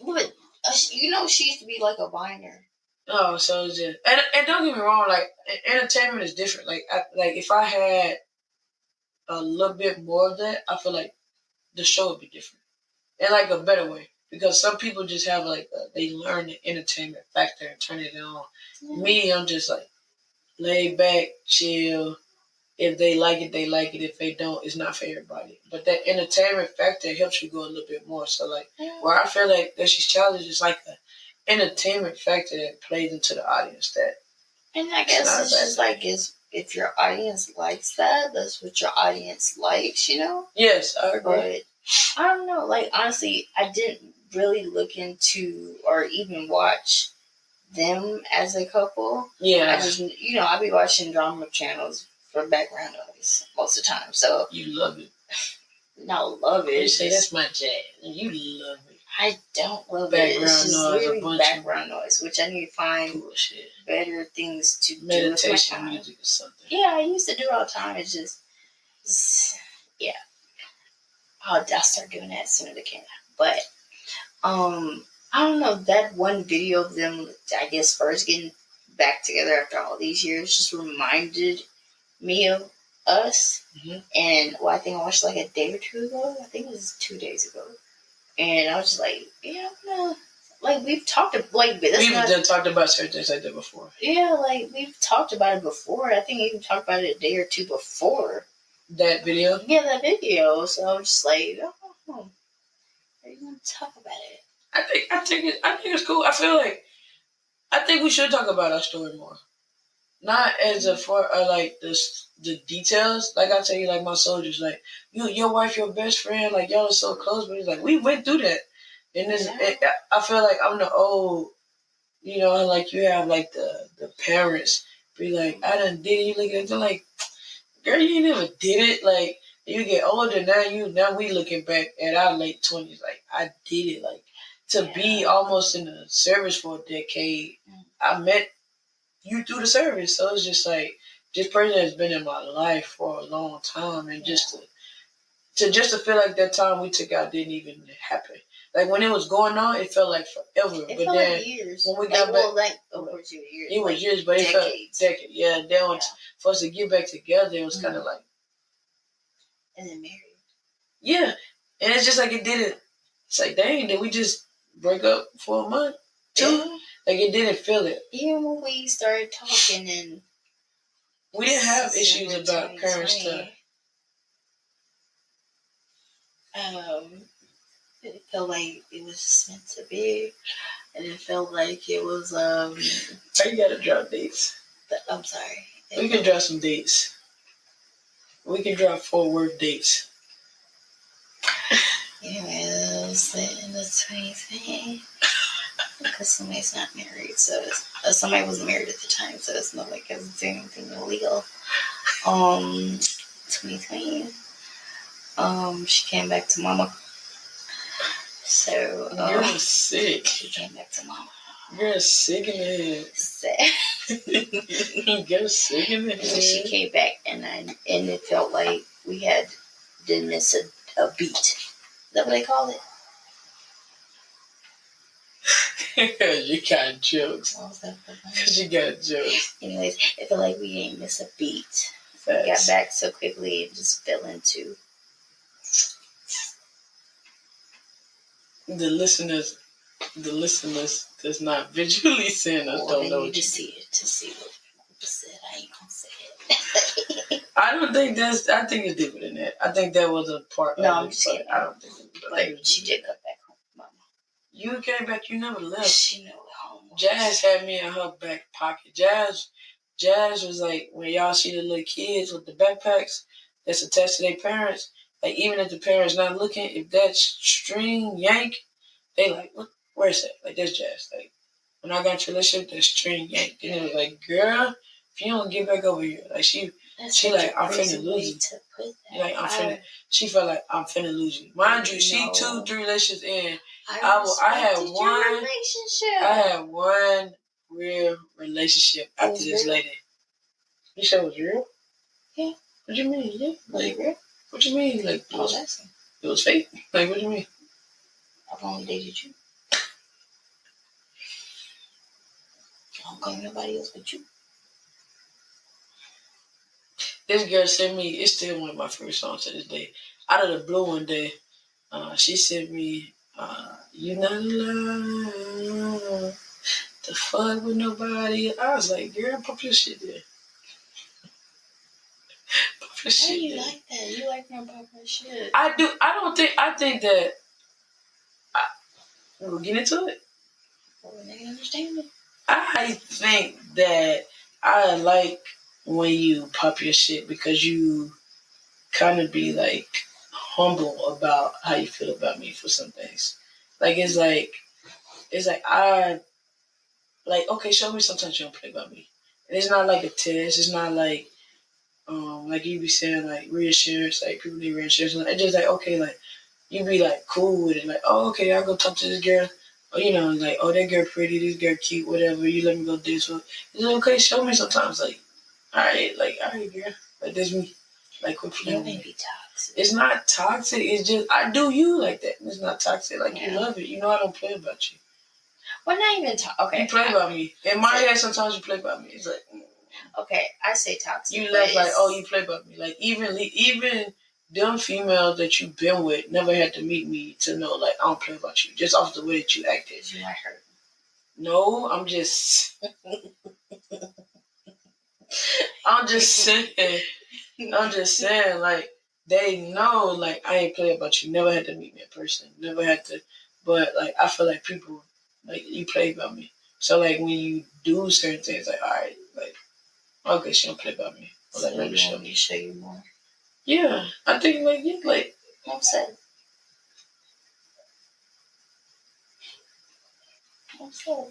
Speaker 2: but she used to be like a viner.
Speaker 1: Oh, so it's just and don't get me wrong, like entertainment is different. Like if I had a little bit more of that, I feel like the show would be different in like a better way. Because some people just have like they learn the entertainment factor and turn it on. Yeah. Me, I'm just like laid back, chill. If they like it, they like it. If they don't, it's not for everybody. But that entertainment factor helps you go a little bit more. So like where I feel like that she's challenged is like an entertainment factor that plays into the audience. That
Speaker 2: and I guess it's just like if your audience likes that, that's what your audience likes, you know?
Speaker 1: Yes, I agree.
Speaker 2: But I don't know. Like honestly, I didn't really look into or even watch them as a couple.
Speaker 1: Yeah.
Speaker 2: I just I'll be watching drama channels for background noise most of the time. So
Speaker 1: you love it.
Speaker 2: Not love it.
Speaker 1: You say that's my jazz. You love it.
Speaker 2: I don't love background it. It's just noise, really background noise, which I need to find better things to do. Meditation music or something. Yeah, I used to do it all the time. It's just yeah. I'll start doing that as soon as I can. But I don't know, that one video of them, I guess, first getting back together after all these years just reminded me of us.
Speaker 1: Mm-hmm.
Speaker 2: And I think I watched like a day or two ago. I think it was 2 days ago. And I was just like, yeah, like we've talked like
Speaker 1: we've talked about certain things like that before.
Speaker 2: Yeah, like we've talked about it before. I think we even talked about it a day or two before
Speaker 1: that video.
Speaker 2: Yeah, that video. So I'm just like, oh, are you gonna talk about it?
Speaker 1: I think it's cool. I feel like I think we should talk about our story more. Not as a for like the details. Like I tell you, like my soldiers, like your wife, your best friend, like y'all are so close. But it's like we went through that, and I feel like I'm the old, like you have like the parents be like, I done did it. You look at them like, girl, you never did it. Like you get older now we looking back at our late 20s, like I did it. Like to be almost in the service for a decade, I met you through the service. So it's just like this person has been in my life for a long time, and just to feel like that time we took out didn't even happen. Like when it was going on, it felt like forever.
Speaker 2: It
Speaker 1: but
Speaker 2: felt
Speaker 1: then
Speaker 2: like years.
Speaker 1: When we got back,
Speaker 2: of course years.
Speaker 1: It was years, but
Speaker 2: decades.
Speaker 1: It felt decades. Yeah, then for us to get back together, it was kind of like,
Speaker 2: and then married.
Speaker 1: Yeah, and it's just like it didn't. It's like, dang, did we just break up for a month, too? Yeah. Like it didn't feel it.
Speaker 2: Even when we started talking, and
Speaker 1: we didn't have issues about current stuff.
Speaker 2: It felt like it was just meant to be, and it felt like it was.
Speaker 1: You gotta drop dates.
Speaker 2: I'm sorry.
Speaker 1: We can drop some dates. We can drop Fort Worth dates.
Speaker 2: Anyway, it was in the 2020 because somebody's not married, so somebody wasn't married at the time, so it's not like I was doing anything illegal. 2020. She came back to mama. So
Speaker 1: you're sick.
Speaker 2: She came back to mama.
Speaker 1: You're sick in the head. You're sick in the head.
Speaker 2: And she came back, and it felt like we didn't miss a beat. Is that what they call it?
Speaker 1: You got jokes. You got jokes.
Speaker 2: Anyways, it felt like we didn't miss a beat. We got back so quickly, it just fell into.
Speaker 1: The listeners that's not visually seeing us don't know.
Speaker 2: You just see it to see what people said. I ain't gonna say it.
Speaker 1: I don't think I think it's deeper than that. I think that was a part of it.
Speaker 2: I'm just kidding.
Speaker 1: I don't think
Speaker 2: but she did come back home, mama.
Speaker 1: You came back, you never left.
Speaker 2: She never home.
Speaker 1: Jazz had me in her back pocket. Jazz was like, when y'all see the little kids with the backpacks that's attached to their parents, like even if the parents not looking, if that string yank, they like, what? Where's that? Like that's Jazz. Like when I got into a relationship, that string yanked, and it was like, girl, if you don't get back over here, like she like, I'm finna lose you. Like she felt like I'm finna lose you. Mind you, she 2-3 relationships in. I had one real relationship after this lady. You said it was real?
Speaker 2: Yeah.
Speaker 1: What you mean? Yeah.
Speaker 2: Like real?
Speaker 1: What you mean? Like
Speaker 2: I was asking.
Speaker 1: It was fake? Like what do you mean?
Speaker 2: I've only dated you. I don't claim nobody else but you.
Speaker 1: This girl sent me, it's still one of my favorite songs to this day. Out of the blue one day, she sent me, you not allowed to fuck with nobody. I was like, girl, pop your shit there. Pop your shit
Speaker 2: you like that? You like my pop your shit?
Speaker 1: I do. I think that, we'll get into it.
Speaker 2: Well, they understand it.
Speaker 1: I think that I like when you pop your shit because you kind of be like humble about how you feel about me for some things. Like it's like I like, okay, show me sometimes you don't play about me. And it's not like a test. It's not like you be saying like reassurance, like people need reassurance. It's just like, okay, like you be like cool with it. Like, oh, okay, I'll go talk to this girl. Or, like, oh, that girl pretty, this girl cute, whatever. You let me go do this. It's okay, show me sometimes. Like, all right, girl. Like, that's me. Like, quit playing.
Speaker 2: You may be toxic.
Speaker 1: It's not toxic. It's just, I do you like that. It's not toxic. Like, you love it. I don't play about you.
Speaker 2: Well, not even okay.
Speaker 1: You play by me. In my head, sometimes you play by me. It's like,
Speaker 2: okay, I say toxic.
Speaker 1: You left like, oh, you play by me. Like even them females that you've been with never had to meet me to know like I don't play about you. Just off the way that you acted.
Speaker 2: You might hurt.
Speaker 1: No, I'm just I'm just saying, like, they know, like, I ain't play about you. Never had to meet me in person. Never had to. But, like, I feel like people, like, you play about me. So, like, when you do certain things, like, all right, like, okay, she don't play about me. Or, like,
Speaker 2: so
Speaker 1: let me
Speaker 2: show me. Show you more.
Speaker 1: Yeah, I think, like, yeah, like.
Speaker 2: I'm sad. I'm sad.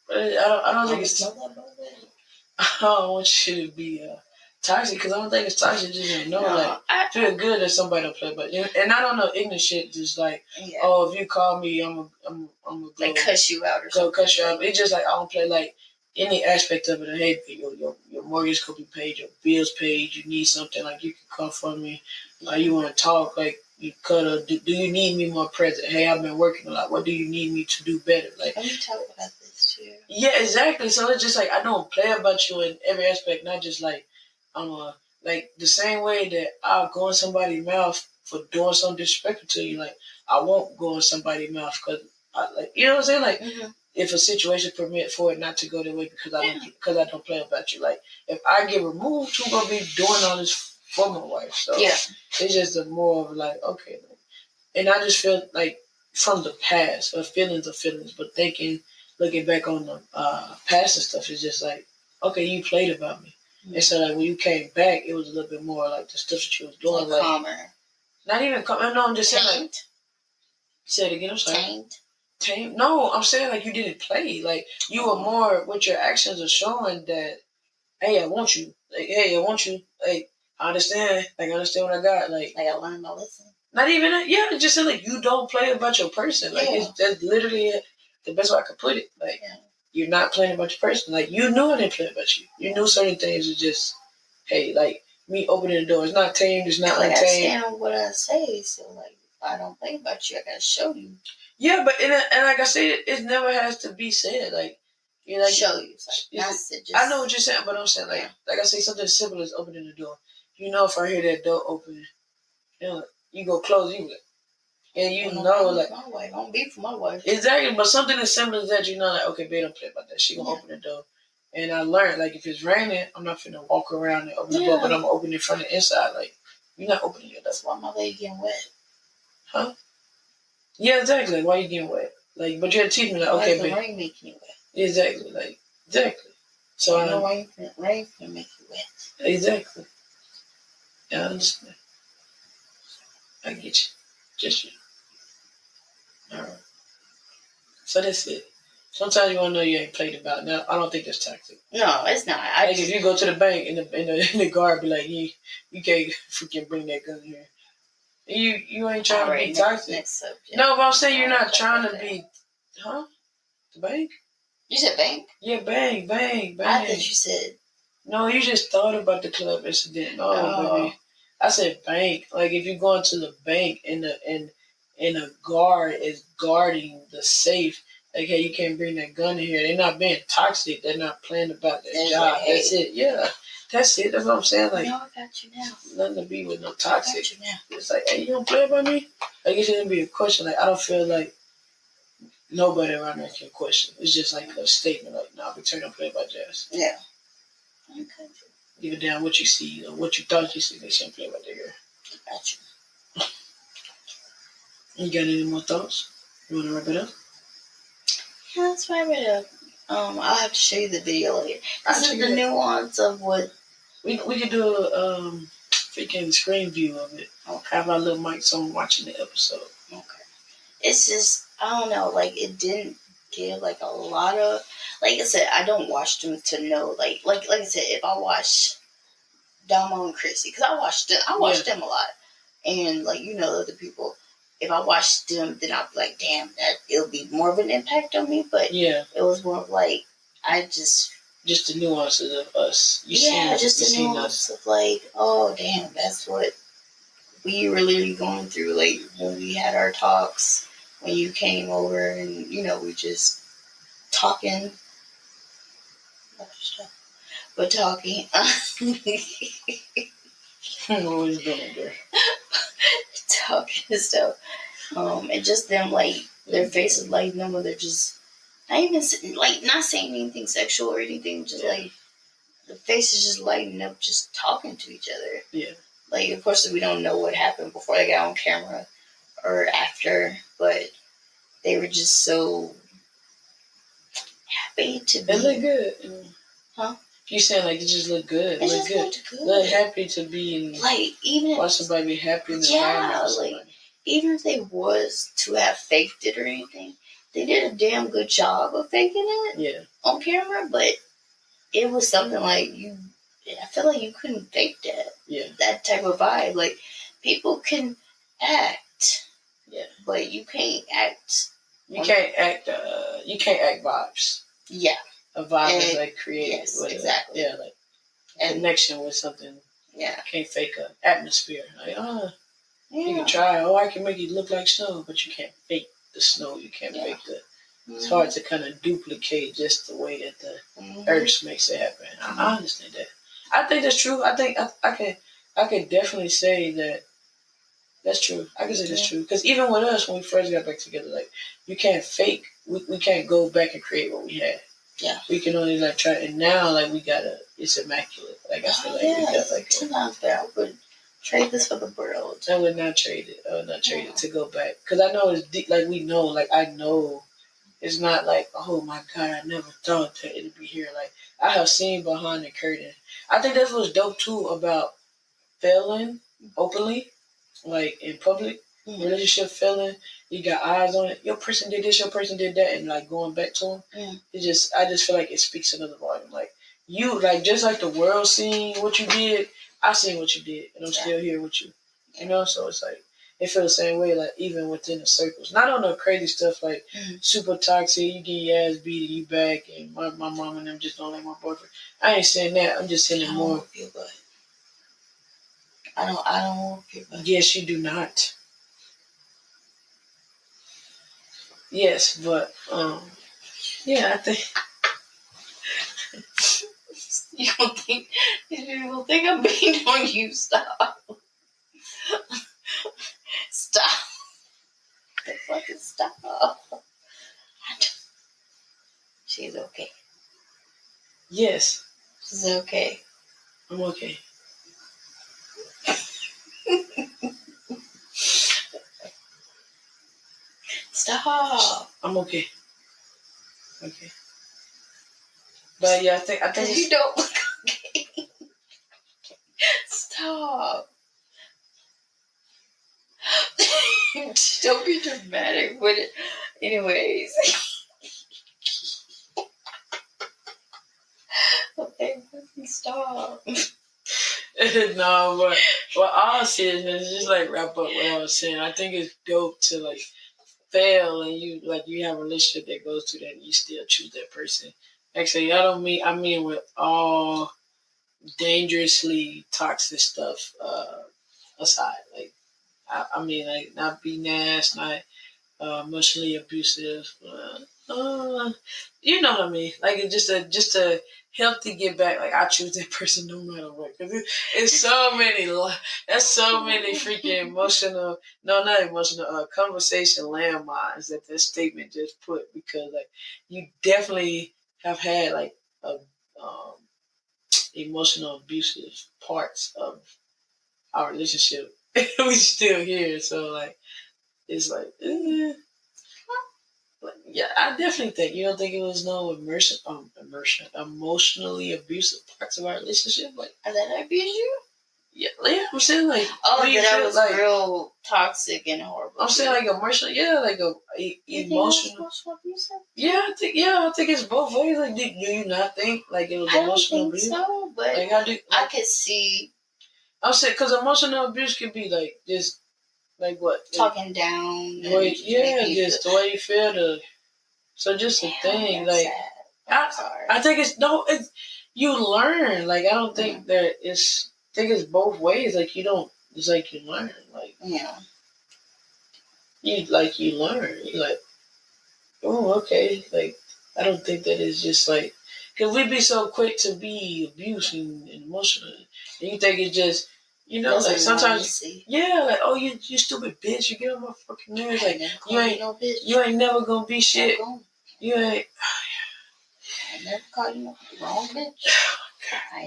Speaker 1: But I don't think it's. I don't want you to be toxic because I don't think it's toxic. Just no, like I feel good that somebody don't play, but and I don't know ignorant shit. Just like oh, if you call me, I'm gonna go
Speaker 2: like cuss you out or something.
Speaker 1: Cuss you out. It's just like I don't play like any aspect of it. Hey, your mortgage could be paid, your bills paid. You need something like you can come for me. You want to talk like. You could do you need me more present? Hey, I've been working a lot. What do you need me to do better? Like,
Speaker 2: let me talk about this too.
Speaker 1: Yeah, exactly. So it's just like I don't play about you in every aspect, not just like like the same way that I'll go in somebody's mouth for doing something disrespectful to you. Like I won't go in somebody's mouth because I like you know what I'm saying. Like if a situation permit for it not to go that way because I don't play about you. Like if I get removed, who's gonna be doing all this for my wife? So it's just a more of like okay, and I just feel like from the past, feelings are feelings, but looking back on the past and stuff, it's just like, okay, you played about me. And so like when you came back, it was a little bit more like the stuff that you was doing. Like calmer. Not even calmer. No, I'm just saying like. Say it again, I'm sorry. Tamed? No, I'm saying like you didn't play. Like you were more, what your actions are showing that, hey, I want you. Like, hey, I want you. Like, I understand. Like, I understand what I got. Like I learned my lesson. Not even that. Yeah, just say like you don't play about your person. Like that's literally it. The best way I could put it. Like you're not playing about your person. Like you knew I didn't play about you. You knew certain things are just, hey, like me opening the door. It's not tamed. It's not untamed. I stand what I say. So like I don't play about you. I gotta show you. Yeah, but and like I said, it never has to be said. Like you know, like, show you. I know what you're saying, but I'm saying like I say something as simple as opening the door. You know, if I hear that door open, you go close you. And you know, like my wife, don't be for my wife. Exactly, but something as simple as that, you know, like okay, babe, don't play about that. She gonna open the door, and I learned like if it's raining, I'm not finna walk around and open the door, but I'm gonna open it from the inside. Like you're not opening it. That's why my leg getting wet. Huh? Yeah, exactly. Why you getting wet? Like, but you had to teach me like, okay, babe. Rain making you wet. Exactly, like exactly. So I know rain can make you wet. Exactly. Yeah, I understand. I get you. Just you. All right. So that's it. Sometimes you want to know you ain't played about. Now I don't think that's toxic. No, it's not. Like if you go to the bank and the guard be like, you can't freaking bring that gun here. You ain't trying to be toxic. Next subject. No, but I'm saying you're not trying to be. Huh? The bank? You said bank? Yeah, bank. I thought you said. No, you just thought about the club incident. No, baby. I said bank. Like if you go into the bank and a guard is guarding the safe. Like, hey, you can't bring that gun in here. They're not being toxic. They're not playing about their job. Like, hey. That's it. Yeah. That's it. That's what I'm saying. Like, no, I got you now. Nothing to be with no toxic. I got you now. It's like, hey, you don't play about me? Like, it shouldn't be a question. Like, I don't feel like nobody around there can question. It's just like a statement. Like, nah, we turn on play about Jazz. Yeah. Okay. Give it down what you see or what you thought you see. They shouldn't play about their girl. I got you. You got any more thoughts? You want to wrap it up? Yeah, let's wrap it up. I'll have to show you the video later. This is the nuance of what we could do a freaking screen view of it. Okay. Have our little mics on watching the episode. Okay. It's just I don't know, like it didn't give like a lot of like I said, I don't watch them to know like I said, if I watch Damo and Chrissy, because I watch them a lot. And like other people. If I watched them, then I'd be like, damn, that it'll be more of an impact on me. But it was more of like, just the nuances of us. Just the nuance of like, oh, damn, that's what we were literally going through. Like when we had our talks,
Speaker 2: when you came over and, we just talking. But talking.
Speaker 1: Always doing there.
Speaker 2: Talking and stuff. And just them, like, their faces lighting up, or they're just not even, like, not saying anything sexual or anything, just like, the faces just lighting up, just talking to each other.
Speaker 1: Yeah.
Speaker 2: Like, of course, we don't know what happened before they got on camera or after, but they were just so happy to be.
Speaker 1: They look good.
Speaker 2: Huh?
Speaker 1: You saying like it just look good?
Speaker 2: It just looked good.
Speaker 1: Look happy to be in.
Speaker 2: Like, even
Speaker 1: watch somebody be happy in the
Speaker 2: environment. Like, even if they was to have faked it or anything, they did a damn good job of faking it.
Speaker 1: Yeah.
Speaker 2: On camera, but it was something like I feel like you couldn't fake that.
Speaker 1: Yeah.
Speaker 2: That type of vibe. Like, people can act.
Speaker 1: Yeah.
Speaker 2: But you can't act.
Speaker 1: You can't act. You can't act vibes.
Speaker 2: Yeah.
Speaker 1: A vibe is like created.
Speaker 2: Yes, exactly.
Speaker 1: Like a connection with something.
Speaker 2: Yeah.
Speaker 1: Can't fake an atmosphere. Like, you can try. I can make it look like snow, but you can't fake the snow. You can't fake the. It's hard to kind of duplicate just the way that the earth makes it happen. I understand that. I think that's true. I think I can definitely say that that's true. I can say that's true. Because even with us, when we first got back together, like, you can't fake. We can't go back and create what we had. Yeah. We can only like try. And now, like, it's immaculate. Like, I feel like we got like.
Speaker 2: Sometimes I would trade this for the world.
Speaker 1: I would not trade it. I would not trade it to go back. Because I know it's deep. Like, we know. Like, I know. It's not like, oh my God, I never thought that it'd be here. Like, I have seen behind the curtain. I think that's what's dope too about failing openly, like in public, relationship failing. You got eyes on it. Your person did this, your person did that, and like going back to them. I just feel like it speaks another volume. Like, you, like, just like the world seeing what you did, I seen what you did, and I'm still here with you. You know, so it's like. It feel the same way, like, even within the circles. Not on the crazy stuff, like, super toxic, you get your ass beat and you back, and my mom and them just don't like my boyfriend. I ain't saying that. I'm just saying it more.
Speaker 2: I don't want your butt.
Speaker 1: Yes, you do not. Yes, but, yeah, I think.
Speaker 2: You don't think, these people think I'm beating on you. Stop. Stop. The fucking stop. She's okay.
Speaker 1: Yes.
Speaker 2: She's okay.
Speaker 1: I'm okay.
Speaker 2: Stop.
Speaker 1: I'm okay. Okay. But yeah, I think
Speaker 2: you don't look okay. Stop. Don't be dramatic with it. Anyways. Okay, stop.
Speaker 1: No, but what I was saying is just like wrap up what I was saying. I think it's dope to like fail and you have a relationship that goes to that and you still choose that person. Actually, I mean with all dangerously toxic stuff aside. Like, I mean, like, not be nasty, not emotionally abusive. You know what I mean? Like, it's just a healthy get back. Like, I choose that person no matter what. Cause it's so many. That's so many freaking emotional. No, not emotional. Conversation landmines that statement just put, because like you definitely have had like a emotional abusive parts of our relationship. We still here, so like it's like. Yeah, I definitely think. You don't think it was no emotionally abusive parts of our relationship? Like,
Speaker 2: did I abuse you?
Speaker 1: Yeah, I'm saying like.
Speaker 2: That was like, real toxic and horrible.
Speaker 1: I'm saying like emotional. Yeah, like emotional.
Speaker 2: Abusive?
Speaker 1: Yeah, I think it's both ways. Like, do you not think like it was emotional abuse?
Speaker 2: I don't think so, but like, I could see.
Speaker 1: I'm saying because emotional abuse could be like just like what
Speaker 2: talking down.
Speaker 1: The way, just the way you feel. So just a thing, like I think it's you learn. Like, I don't think that I think it's both ways. Like, you don't. It's like you learn. Like,
Speaker 2: yeah.
Speaker 1: you learn. You like, oh, okay. Like, I don't think that is just like, because we be so quick to be abused and emotional. And you think it's just, like sometimes, yeah, like, oh, you stupid bitch. You get on my fucking nerves. Like, you ain't never gonna be shit. You ain't.
Speaker 2: I never call you the wrong bitch.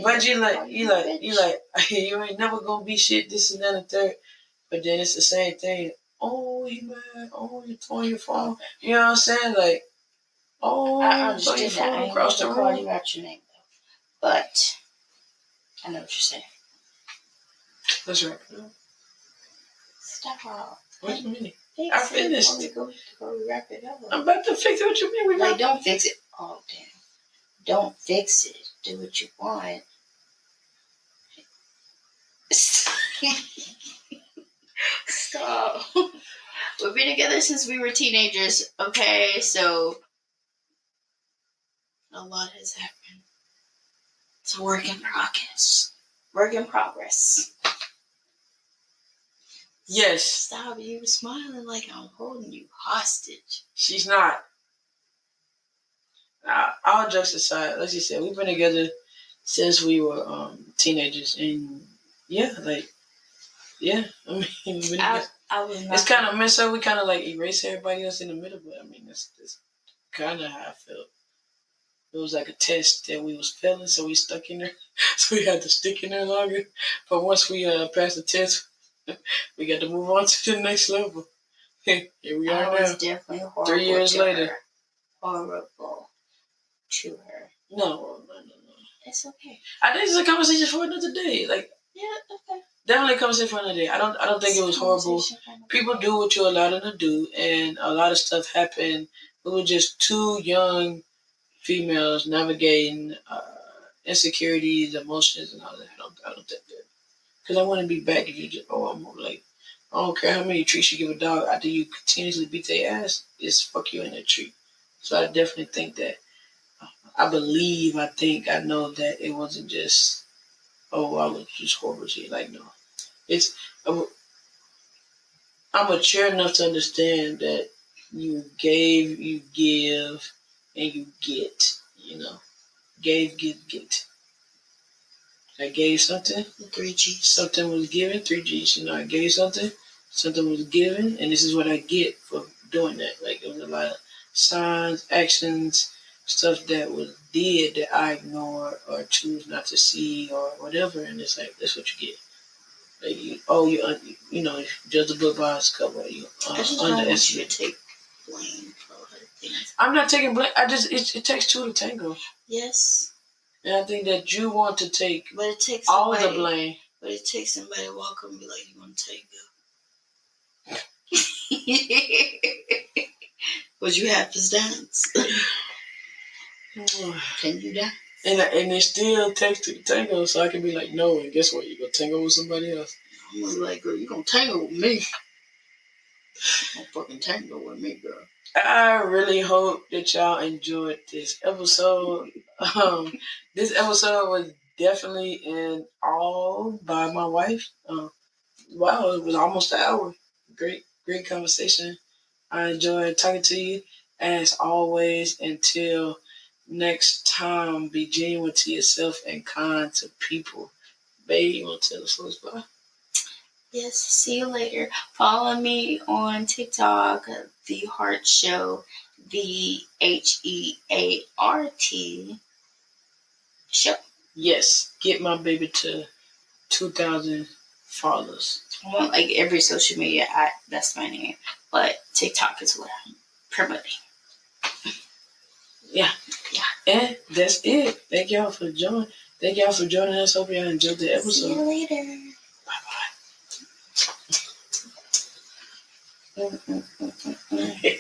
Speaker 1: But you like, you ain't never gonna be shit, this and that and third. But then it's the same thing. Oh, you mad? Oh, you throwing your phone? You know what I'm saying? Like, oh,
Speaker 2: I understand
Speaker 1: your phone
Speaker 2: that. I
Speaker 1: across the
Speaker 2: never
Speaker 1: room.
Speaker 2: called you out your name though. But I know what you're saying.
Speaker 1: Let's wrap it up.
Speaker 2: Stop.
Speaker 1: What do you mean? I finished.
Speaker 2: Go wrap it up.
Speaker 1: I'm about to fix it. What you mean?
Speaker 2: Like, don't fix it. Oh, damn. Don't fix it. Do what you want. Stop. We've been together since we were teenagers. Okay, so a lot has happened. It's a work in progress. Work in progress.
Speaker 1: Yes.
Speaker 2: Stop. You smiling like I'm holding you hostage.
Speaker 1: She's not. All jokes aside, like you said, we've been together since we were teenagers, and yeah, like, yeah. I mean, it's kind of messed up. We kind of like erase everybody else in the middle, but I mean, that's kind of how I felt. It was like a test that we was failing, so we stuck in there. So we had to stick in there longer. But once we passed the test, we got to move on to the next level. Here we are now.
Speaker 2: Was definitely horrible.
Speaker 1: 3 years later.
Speaker 2: Horrible to her.
Speaker 1: No.
Speaker 2: It's okay.
Speaker 1: I think it's a conversation for another day. Like,
Speaker 2: yeah, okay.
Speaker 1: Definitely a conversation for another day. I don't think it was horrible. People do what you allow them to do, and a lot of stuff happened. We were just two young females navigating insecurities, emotions, and all that. I don't think that. Because I wouldn't be back if you just, I'm like, I don't care how many treats you give a dog. After you continuously beat their ass, it's fuck you in that treat. So I definitely think that. I know that it wasn't just, I was just horrible to you. Like, no. I'm mature enough to understand that you gave, you give, and you get. Gave, give, get. I gave something.
Speaker 2: 3 G's.
Speaker 1: Something was given. 3 G's. I gave something. Something was given, and this is what I get for doing that. Like, it was a lot of signs, actions, stuff that was did that I ignore or choose not to see or whatever, and it's like, that's what you get. Like, you judge the book by its cover. You
Speaker 2: I just don't want you to take blame for other things.
Speaker 1: I'm not taking blame. It takes two to tango.
Speaker 2: Yes.
Speaker 1: And I think that you want to take
Speaker 2: all
Speaker 1: the blame.
Speaker 2: But it takes somebody to walk up and be like, you want to take it. Would you have to dance? Can you dance?
Speaker 1: And it still takes two to tango, so I can be like, no, and guess what? You're going to tango with somebody else.
Speaker 2: I'm gonna be like, girl, you're going to tango with me. Don't fucking tango with me, girl.
Speaker 1: I really hope that y'all enjoyed this episode. This episode was definitely in all by my wife. Wow, it was almost an hour. Great conversation. I enjoyed talking to you. As always, until next time, be genuine to yourself and kind to people. Babe, you want to tell the folks bye?
Speaker 2: Yes, see you later. Follow me on TikTok, The Heart Show, TheHeart Show. Yes,
Speaker 1: get my baby to 2,000 followers.
Speaker 2: Well, like every social media, that's my name. But TikTok is what I'm promoting.
Speaker 1: Yeah. And that's it. Thank y'all for joining. us. Hope y'all enjoyed the episode.
Speaker 2: See you later.
Speaker 1: Bye-bye.